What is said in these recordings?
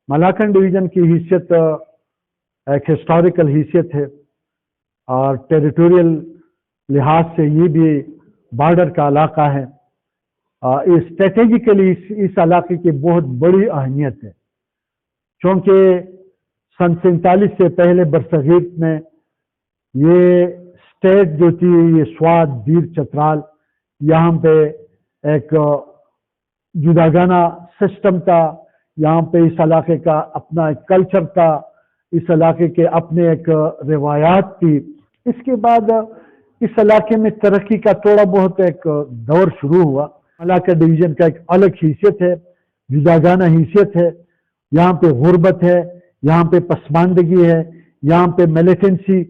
मलाकन division की हैसियत एक हिस्टोरिकल हैसियत है और टेरिटोरियल लिहाज से ये भी बॉर्डर का इलाका है। स्ट्रेटेजिकली इस इलाके की बहुत बड़ी अहमियत है, क्योंकि सन 47 से पहले बरसगीर में ये स्टेट जो थी, ये स्वात, बीर, चतराल, यहाँ पे एक जुदागाना सिस्टम था। यहाँ पे इस इलाके का अपना एक कल्चर था, इस इलाके के अपने एक रिवायात थी। इसके बाद इस इलाके में तरक्की का थोड़ा बहुत एक दौर शुरू हुआ। मलाका डिवीजन का एक अलग हैसियत है, जुदागाना हैसियत है। यहाँ पे गुर्बत है, यहाँ पे पसमानदगी है, यहाँ पे मिलिटेंसी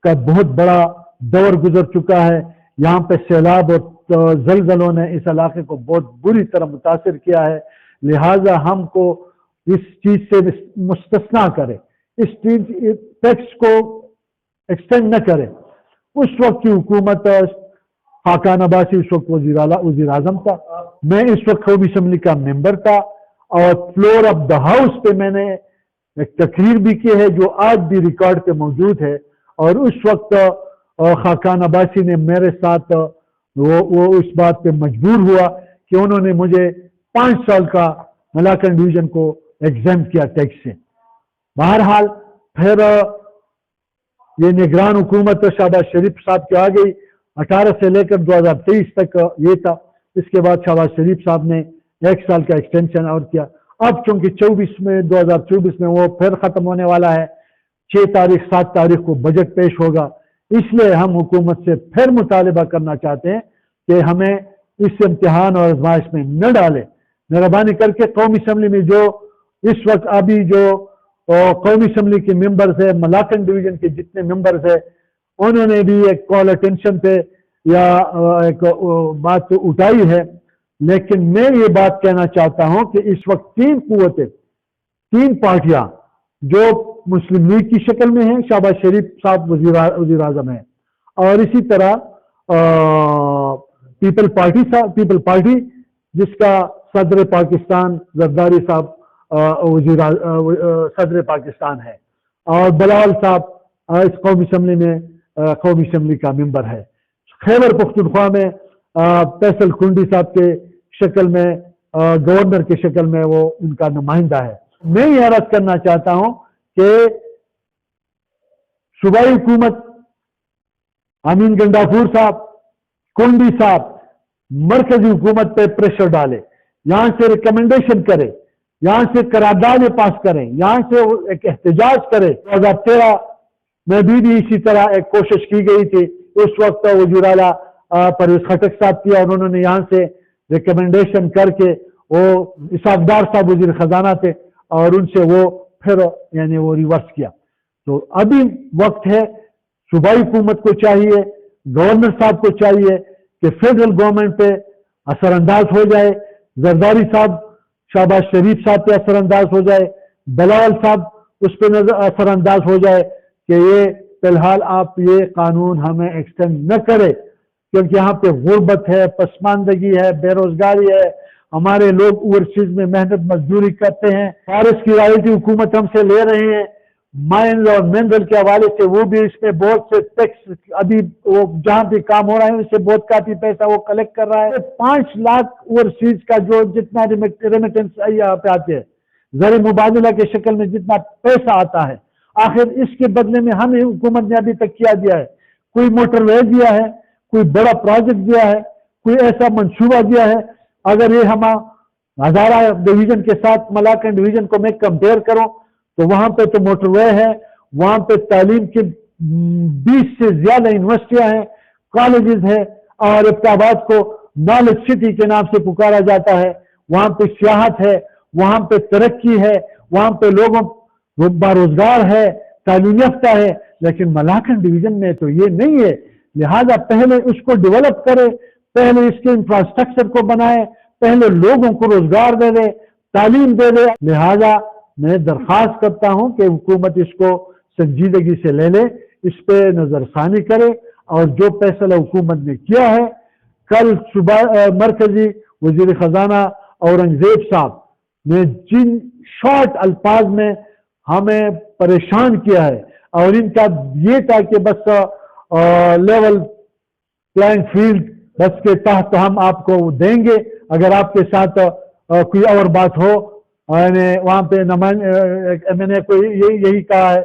का बहुत बड़ा दौर गुजर चुका है। यहाँ पे सैलाब और जलजलों ने इस इलाके को बहुत बुरी तरह मुतासिर किया है। लिहाजा हमको इस चीज से मुस्तस्ना करें, इस चीज टैक्स को एक्सटेंड न करें। उस वक्त की हुकूमत खाकान अब्बासी उस वक्त वजीर आजम था, मैं इस वक्त कौमी असम्बली का मेंबर था और फ्लोर ऑफ द हाउस पे मैंने एक तकरीर भी की है जो आज भी रिकॉर्ड पे मौजूद है। और उस वक्त खाकान अब्बासी ने मेरे साथ वो उस बात पे मजबूर हुआ कि उन्होंने मुझे 5 साल का मलाकन डिवीजन को एग्जाम किया टैक्स से। बहरहाल फिर ये निगरान हुकूमत शहबाज शरीफ साहब की आ गई। 18 से लेकर 2023 तक ये था। इसके बाद शहबाज शरीफ साहब ने 1 साल का एक्सटेंशन और किया। अब चूंकि 2024 में वो फिर खत्म होने वाला है, 6 तारीख 7 तारीख को बजट पेश होगा, इसलिए हम हुकूमत से फिर मुतालिबा करना चाहते हैं कि हमें इस इम्तिहान और आजमाइश में न डालें। मेहरबानी करके कौमी असम्बली में जो इस वक्त अभी जो कौमी असम्बली के मेंबर्स है, मलाकन डिवीजन के जितने मेंबर्स है, उन्होंने भी एक कॉल अटेंशन पे या एक बात उठाई है। लेकिन मैं ये बात कहना चाहता हूं कि इस वक्त 3 कुव्वतें, 3 पार्टियां जो मुस्लिम लीग की शक्ल में है, शहबाज शरीफ साहब वजीर आजम है, और इसी तरह पीपल पार्टी जिसका सदर पाकिस्तान जरदारी साहब सदर पाकिस्तान है, और बलावल साहब इस कौमी असम्बली में कौमी असम्बली का मेंबर है। खैबर पख्तूनख्वा में फैसल खुंडी साहब के शक्ल में, गवर्नर के शक्ल में वो उनका नुमाइंदा है। मैं ये अर्ज करना चाहता हूं कि सूबाई हुकूमत, अमीन गंडापुर साहब, कुंडी साहब मरकजी हुकूमत पे प्रेशर डाले, यहां से रिकमेंडेशन करे, यहां से करारदाद पास करें, यहां से एक एहतजाज करे। 2013 में भी इसी तरह एक कोशिश की गई थी। उस वक्त वज़ीर आला परवेज खटक साहब किया और उन्होंने यहां से रिकमेंडेशन करके, वो इसाफदार साहब वजीर खजाना थे और उनसे वो फिर यानी वो रिवर्स किया। तो अभी वक्त है, सूबाई हुकूमत को चाहिए, गवर्नर साहब को चाहिए कि फेडरल गवर्नमेंट पे असरअंदाज हो जाए, जरदारी साहब शहबाज शरीफ साहब पे असरअंदाज हो जाए, बलावल साहब उस पर असरअंदाज हो जाए कि ये फिलहाल आप ये कानून हमें एक्सटेंड न करें, क्योंकि यहाँ पे गुर्बत है, पसमानदगी है, बेरोजगारी है, हमारे लोग ओवरसीज में मेहनत मजदूरी करते हैं, फॉरेस्ट की रॉयल्टी हुकूमत हमसे ले रहे हैं, माइन और मिनरल के हवाले से वो भी इसमें बहुत से टैक्स अभी वो जहां भी काम हो रहा है उससे बहुत काफी पैसा वो कलेक्ट कर रहा है। 5 लाख ओवरसीज का जो जितना रेमिटेंस यहाँ पे आते हैं, ज़र मुबादला के शक्ल में जितना पैसा आता है, आखिर इसके बदले में हमें हुकूमत ने अभी तक किया दिया है? कोई मोटरवे दिया है, कोई बड़ा प्रोजेक्ट दिया है, कोई ऐसा मंसूबा दिया है? अगर ये हम हजारा डिवीजन के साथ मलाकन डिवीजन को मैं कंपेयर करूं तो वहां पे तो मोटरवे है, वहां पे तालीम की 20 से ज्यादा यूनिवर्सिटियां हैं, कॉलेजेस है, और इब्ताबाद को नॉलेज सिटी के नाम से पुकारा जाता है। वहां पे सियाहत है, वहां पे तरक्की है, वहां पे लोगों बेरोजगार है, तालीम याफ्ता है। लेकिन मलाकन डिवीजन में तो ये नहीं है। लिहाजा पहले उसको डेवलप करे, पहले इसके इंफ्रास्ट्रक्चर को बनाए, पहले लोगों को रोजगार दे दे, तालीम दे दे। लिहाजा मैं दरख्वास्त करता हूं कि हुकूमत इसको संजीदगी से ले ले, इस पे नजरसानी करे, और जो फैसला हुकूमत ने किया है, कल सुबह मरकजी वजीर खजाना औरंगजेब साहब ने जिन शॉर्ट अल्फाज में हमें परेशान किया है, और इनका ये था कि बस लेवल प्लेइंग फील्ड बस के तहत हम आपको देंगे, अगर आपके साथ कोई और बात हो। वहां पे मैंने को यही कहा है,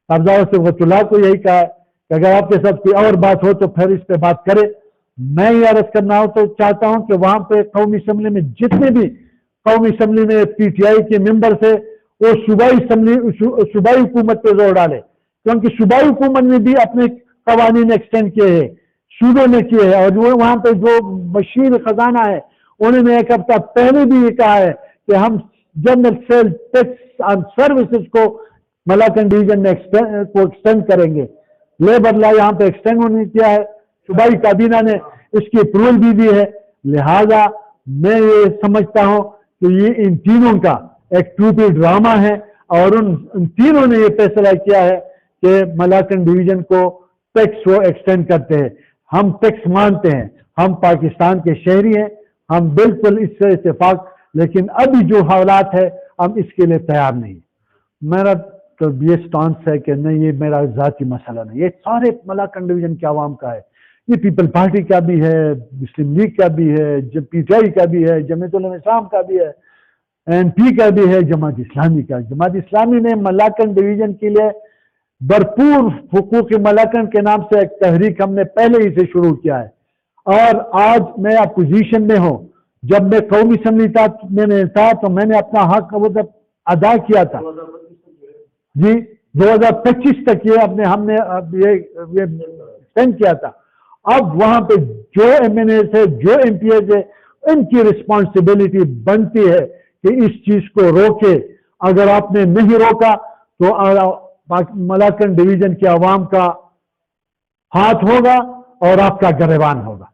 अब्जाव से वतुल्लाह को यही कहा है कि अगर आपके साथ कोई और बात हो तो फिर इस पे बात करें। मैं ये अर्ज करना हो तो चाहता हूं कि वहां पे कौमी असम्बली में जितने भी कौमी असम्बली में पीटीआई के मेंबर थे वो सूबाई हुकूमत पे जोर डाले, क्योंकि सूबाई हुकूमत ने भी अपने कवानीन एक्सटेंड किए हैं, सूबे ने किए हैं, और जो वहां पे जो बशीर खजाना है उन्होंने एक हफ्ता पहले भी ये कहा है कि हम general sale tax on services को मलाकन डिवीजन में एक्सटेंड करेंगे। लेबर लॉ यहाँ पे एक्सटेंड होने किया है, सूबाई काबीना ने इसकी अप्रूवल भी दी है। लिहाजा मैं ये समझता हूँ कि ये इन तीनों का एक टूपी ड्रामा है, और उन तीनों ने ये फैसला किया है कि मलाकन डिवीजन को टैक्स को एक्सटेंड करते हैं। हम टैक्स मानते हैं, हम पाकिस्तान के शहरी हैं, हम बिल्कुल इससे इत्तेफाक, लेकिन अभी जो हालात है हम इसके लिए तैयार नहीं। मेरा तो ये स्टांस है कि नहीं, ये मेरा जाती मसला नहीं, ये सारे मलाकन डिवीजन के आवाम का है, ये पीपल पार्टी का भी है, मुस्लिम लीग का भी है, पीटीआई का भी है, जमीयत उलमा इस्लाम का भी है, एनपी का भी है, जमात इस्लामी का। जमात इस्लामी ने मलाकन डिवीजन के लिए भरपूर हुकूक मलाकन के नाम से एक तहरीक हमने पहले ही से शुरू किया है, और आज मैं अपोजिशन में हूँ। जब मैं कौमी असम्बली में था तो मैंने अपना हक अदा किया था जी, 2025 तक ये हमने ये एक्सटेंड किया था। अब वहां पे जो एमएनए है, जो एमपीएस है, इनकी रिस्पॉन्सिबिलिटी बनती है कि इस चीज को रोके। अगर आपने नहीं रोका तो मलाकन डिवीजन के अवाम का हाथ होगा और आपका गिरबान होगा।